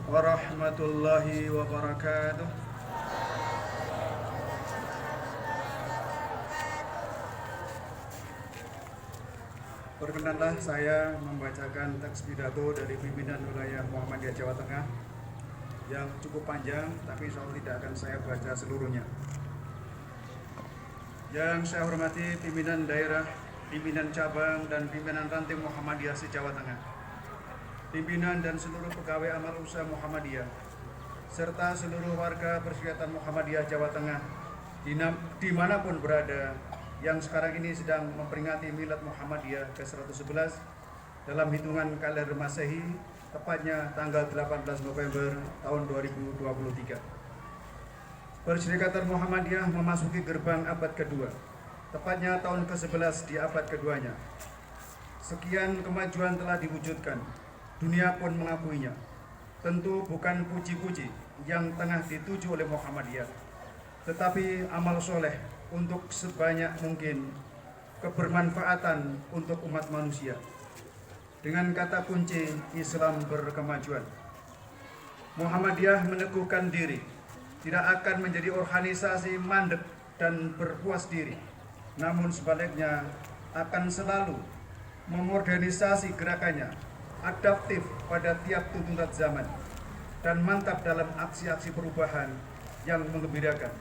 warahmatullahi wabarakatuh. Perkenanlah saya membacakan teks pidato dari pimpinan wilayah Muhammadiyah Jawa Tengah yang cukup panjang, tapi insya Allah tidak akan saya baca seluruhnya. Yang saya hormati pimpinan daerah, pimpinan cabang, dan pimpinan ranting Muhammadiyah se-Jawa Tengah, pimpinan dan seluruh pegawai amal usaha Muhammadiyah, serta seluruh warga Perserikatan Muhammadiyah Jawa Tengah dimanapun berada, yang sekarang ini sedang memperingati Milad Muhammadiyah ke-111 dalam hitungan kalender Masehi, tepatnya tanggal 18 November tahun 2023. Perserikatan Muhammadiyah memasuki gerbang abad kedua, tepatnya tahun ke-11 di abad keduanya. Sekian kemajuan telah diwujudkan, dunia pun mengakuinya. Tentu bukan puji-puji yang tengah dituju oleh Muhammadiyah, tetapi amal soleh untuk sebanyak mungkin kebermanfaatan untuk umat manusia. Dengan kata kunci Islam berkemajuan, Muhammadiyah meneguhkan diri tidak akan menjadi organisasi mandek dan berpuas diri, namun sebaliknya akan selalu memodernisasi gerakannya, adaptif pada tiap tuntutan zaman, dan mantap dalam aksi-aksi perubahan yang menggembirakan.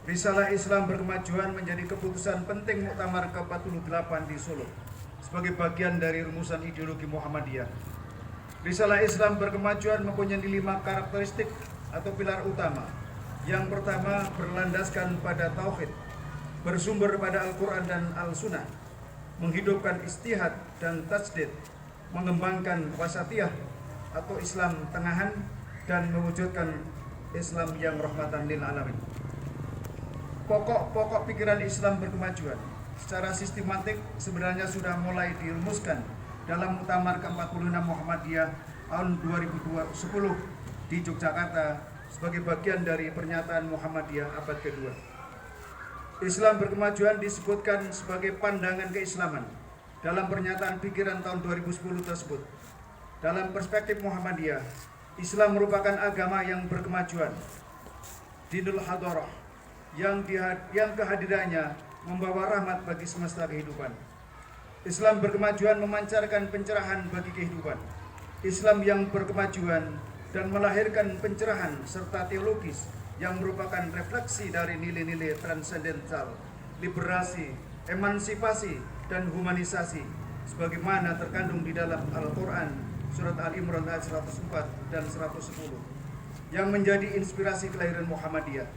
Risalah Islam berkemajuan menjadi keputusan penting Muktamar ke-48 di Solo sebagai bagian dari rumusan ideologi Muhammadiyah. Risalah Islam berkemajuan mempunyai 5 karakteristik atau pilar utama. Yang pertama, berlandaskan pada tauhid, bersumber pada Al-Quran dan Al-Sunnah, menghidupkan istihad dan tajdid, mengembangkan wasatiyah atau Islam tengahan, dan mewujudkan Islam yang rahmatan lil alamin. Pokok-pokok pikiran Islam berkemajuan secara sistematik sebenarnya sudah mulai dirumuskan dalam Muktamar ke-46 Muhammadiyah tahun 2010 di Yogyakarta sebagai bagian dari pernyataan Muhammadiyah abad kedua. Islam berkemajuan disebutkan sebagai pandangan keislaman dalam pernyataan pikiran tahun 2010 tersebut. Dalam perspektif Muhammadiyah, Islam merupakan agama yang berkemajuan, dinul hadarah, yang kehadirannya membawa rahmat bagi semesta kehidupan. Islam berkemajuan memancarkan pencerahan bagi kehidupan. Islam yang berkemajuan dan melahirkan pencerahan serta teologis yang merupakan refleksi dari nilai-nilai transendental, liberasi, emansipasi, dan humanisasi sebagaimana terkandung di dalam Al-Quran surat Al-Imran ayat 104 dan 110 yang menjadi inspirasi kelahiran Muhammadiyah.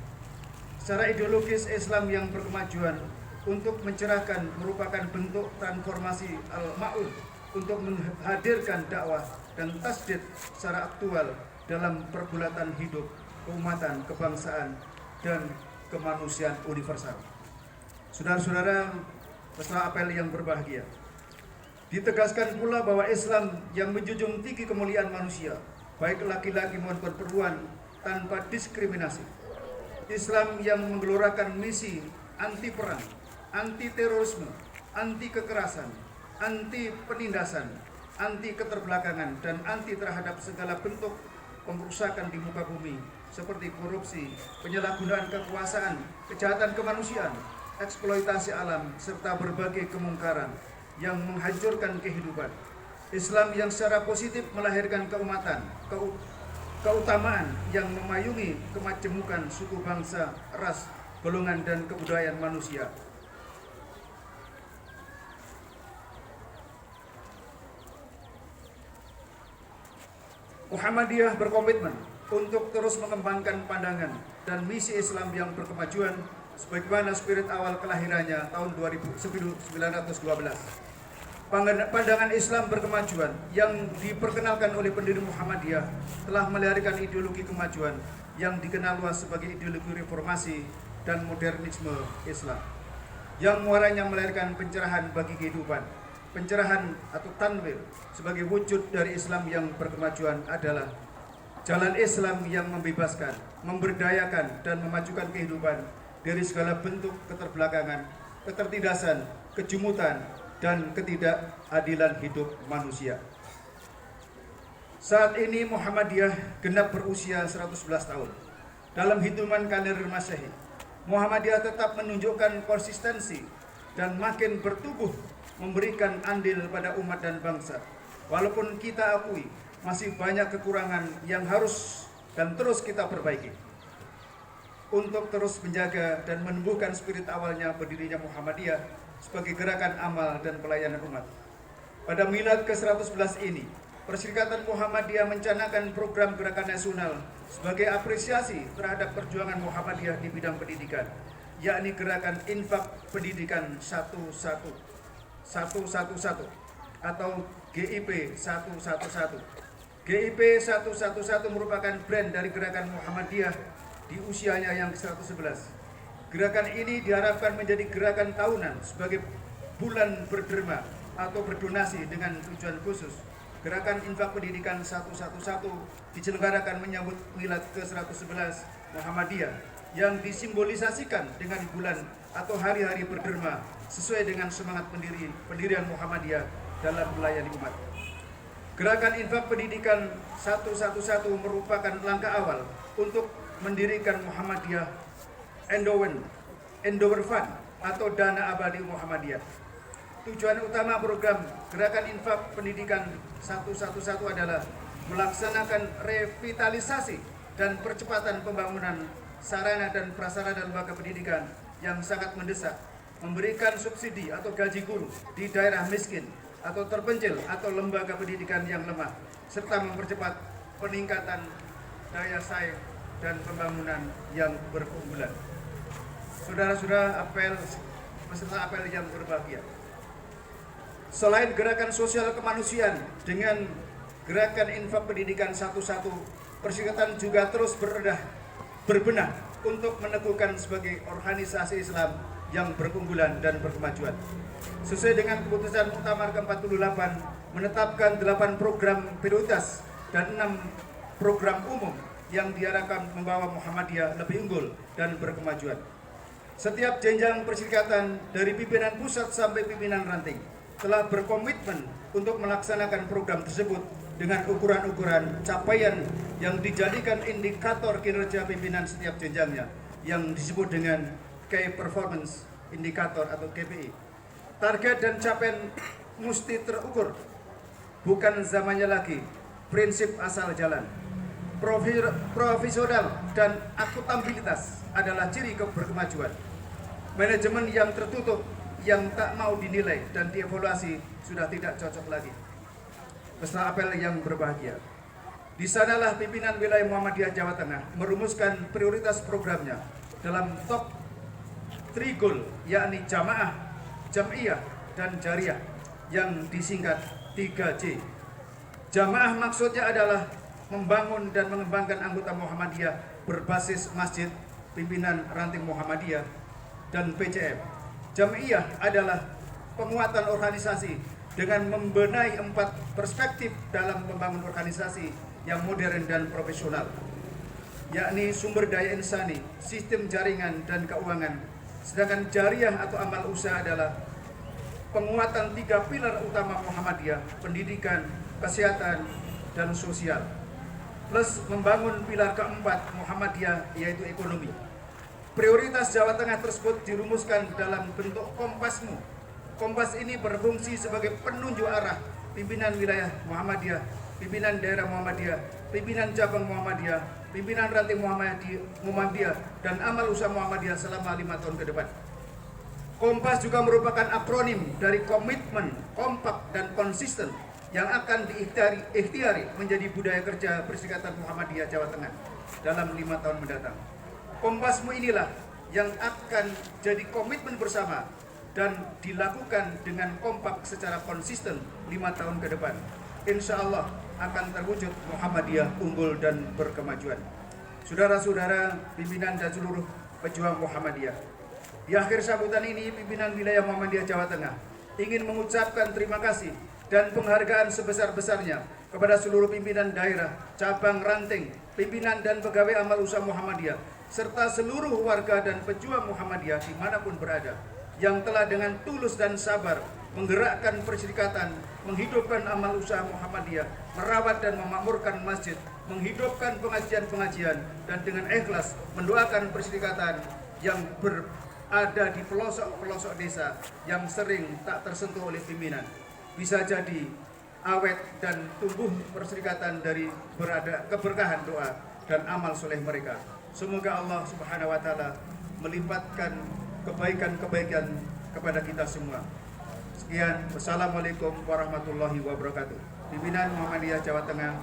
Secara ideologis, Islam yang berkemajuan untuk mencerahkan merupakan bentuk transformasi al-ma'ud untuk menghadirkan dakwah dan tasdid secara aktual dalam pergulatan hidup, keumatan, kebangsaan, dan kemanusiaan universal. Saudara-saudara, peserta apel yang berbahagia, ditegaskan pula bahwa Islam yang menjunjung tinggi kemuliaan manusia, baik laki-laki maupun perempuan, tanpa diskriminasi. Islam yang menggelorakan misi anti perang, anti terorisme, anti kekerasan, anti penindasan, anti keterbelakangan, dan anti terhadap segala bentuk perusakan di muka bumi seperti korupsi, penyalahgunaan kekuasaan, kejahatan kemanusiaan, eksploitasi alam, serta berbagai kemungkaran yang menghancurkan kehidupan. Islam yang secara positif melahirkan keutamaan yang memayungi kemajemukan suku bangsa, ras, golongan, dan kebudayaan manusia. Muhammadiyah berkomitmen untuk terus mengembangkan pandangan dan misi Islam yang berkemajuan sebagaimana spirit awal kelahirannya tahun 1912. Pandangan Islam berkemajuan yang diperkenalkan oleh pendiri Muhammadiyah telah melahirkan ideologi kemajuan yang dikenal luas sebagai ideologi reformasi dan modernisme Islam, yang muaranya melahirkan pencerahan bagi kehidupan. Pencerahan atau tanwir sebagai wujud dari Islam yang berkemajuan adalah jalan Islam yang membebaskan, memberdayakan, dan memajukan kehidupan dari segala bentuk keterbelakangan, ketertindasan, kejumutan, dan ketidakadilan hidup manusia. Saat ini Muhammadiyah genap berusia 111 tahun. Dalam hitungan kalender Masehi, Muhammadiyah tetap menunjukkan konsistensi dan makin bertumbuh memberikan andil pada umat dan bangsa. Walaupun kita akui masih banyak kekurangan yang harus dan terus kita perbaiki untuk terus menjaga dan menumbuhkan spirit awalnya berdirinya Muhammadiyah sebagai gerakan amal dan pelayanan umat. Pada Milad ke-111 ini, Perserikatan Muhammadiyah mencanangkan program gerakan nasional sebagai apresiasi terhadap perjuangan Muhammadiyah di bidang pendidikan, yakni gerakan infak pendidikan 111 atau GIP 111. GIP 111 merupakan brand dari gerakan Muhammadiyah di usianya yang ke-111. Gerakan ini diharapkan menjadi gerakan tahunan sebagai bulan berderma atau berdonasi dengan tujuan khusus. Gerakan infak pendidikan 111 diselenggarakan menyambut Milad ke-111 Muhammadiyah yang disimbolisasikan dengan bulan atau hari-hari berderma sesuai dengan semangat pendirian Muhammadiyah dalam melayani umat. Gerakan infak pendidikan 111 merupakan langkah awal untuk mendirikan Muhammadiyah Endowment Fund atau dana abadi Muhammadiyah. Tujuan utama program gerakan infak pendidikan 111 adalah melaksanakan revitalisasi dan percepatan pembangunan sarana dan prasarana lembaga pendidikan yang sangat mendesak, memberikan subsidi atau gaji guru di daerah miskin atau terpencil atau lembaga pendidikan yang lemah, serta mempercepat peningkatan daya saing dan pembangunan yang berkeunggulan. Saudara-saudara, peserta apel yang berbahagia, selain gerakan sosial kemanusiaan dengan gerakan infak pendidikan 111, Perserikatan juga terus berbenah untuk meneguhkan sebagai organisasi Islam yang berkeunggulan dan berkemajuan. Sesuai dengan keputusan Muktamar ke-48 menetapkan 8 program prioritas dan 6 program umum yang diharapkan membawa Muhammadiyah lebih unggul dan berkemajuan. Setiap jenjang perserikatan dari pimpinan pusat sampai pimpinan ranting telah berkomitmen untuk melaksanakan program tersebut dengan ukuran-ukuran capaian yang dijadikan indikator kinerja pimpinan setiap jenjangnya yang disebut dengan Key Performance Indicator atau KPI. Target dan capaian mesti terukur, bukan zamannya lagi prinsip asal jalan. Profesional dan akuntabilitas adalah ciri berkemajuan. Manajemen yang tertutup, yang tak mau dinilai dan dievaluasi sudah tidak cocok lagi. Peserta apel yang berbahagia, di sanalah pimpinan wilayah Muhammadiyah Jawa Tengah merumuskan prioritas programnya dalam top 3 goal, yakni jamaah, jam'iyah, dan jariyah yang disingkat 3J. Jamaah maksudnya adalah membangun dan mengembangkan anggota Muhammadiyah berbasis masjid, pimpinan ranting Muhammadiyah, dan PCM. Jam'iyah adalah penguatan organisasi dengan membenahi 4 perspektif dalam membangun organisasi yang modern dan profesional, yakni sumber daya insani, sistem jaringan, dan keuangan. Sedangkan jariyah atau amal usaha adalah penguatan 3 pilar utama Muhammadiyah, pendidikan, kesehatan, dan sosial, plus membangun pilar keempat Muhammadiyah, yaitu ekonomi. Prioritas Jawa Tengah tersebut dirumuskan dalam bentuk kompasmu. Kompas ini berfungsi sebagai penunjuk arah pimpinan wilayah Muhammadiyah, pimpinan daerah Muhammadiyah, pimpinan cabang Muhammadiyah, pimpinan ranting Muhammadiyah, dan amal usaha Muhammadiyah selama 5 tahun ke depan. Kompas juga merupakan akronim dari komitmen, kompak, dan konsisten yang akan diikhtiari menjadi budaya kerja Perserikatan Muhammadiyah Jawa Tengah dalam 5 tahun mendatang. Kompasmu inilah yang akan jadi komitmen bersama dan dilakukan dengan kompak secara konsisten 5 tahun ke depan. Insya Allah akan terwujud Muhammadiyah unggul dan berkemajuan. Saudara-saudara pimpinan dan seluruh pejuang Muhammadiyah, di akhir sambutan ini pimpinan wilayah Muhammadiyah Jawa Tengah ingin mengucapkan terima kasih dan penghargaan sebesar-besarnya kepada seluruh pimpinan daerah, cabang, ranting, pimpinan dan pegawai amal usaha Muhammadiyah, serta seluruh warga dan pejuang Muhammadiyah dimanapun berada, yang telah dengan tulus dan sabar menggerakkan perserikatan menghidupkan amal usaha Muhammadiyah, merawat dan memakmurkan masjid, menghidupkan pengajian-pengajian, dan dengan ikhlas mendoakan perserikatan yang berada di pelosok-pelosok desa yang sering tak tersentuh oleh pimpinan. Bisa jadi awet dan tumbuh perserikatan dari keberkahan doa dan amal soleh mereka. Semoga Allah Subhanahu wa Ta'ala melimpahkan kebaikan-kebaikan kepada kita semua. Sekian, wassalamualaikum warahmatullahi wabarakatuh. Pimpinan Muhammadiyah Jawa Tengah,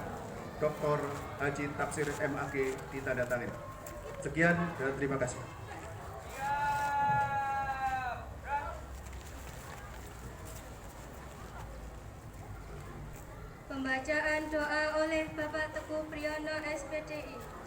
Dr. Haji Tafsir MAG ditandatangani. Sekian dan terima kasih. Pembacaan doa oleh Bapak Teguh Priyono SPDI.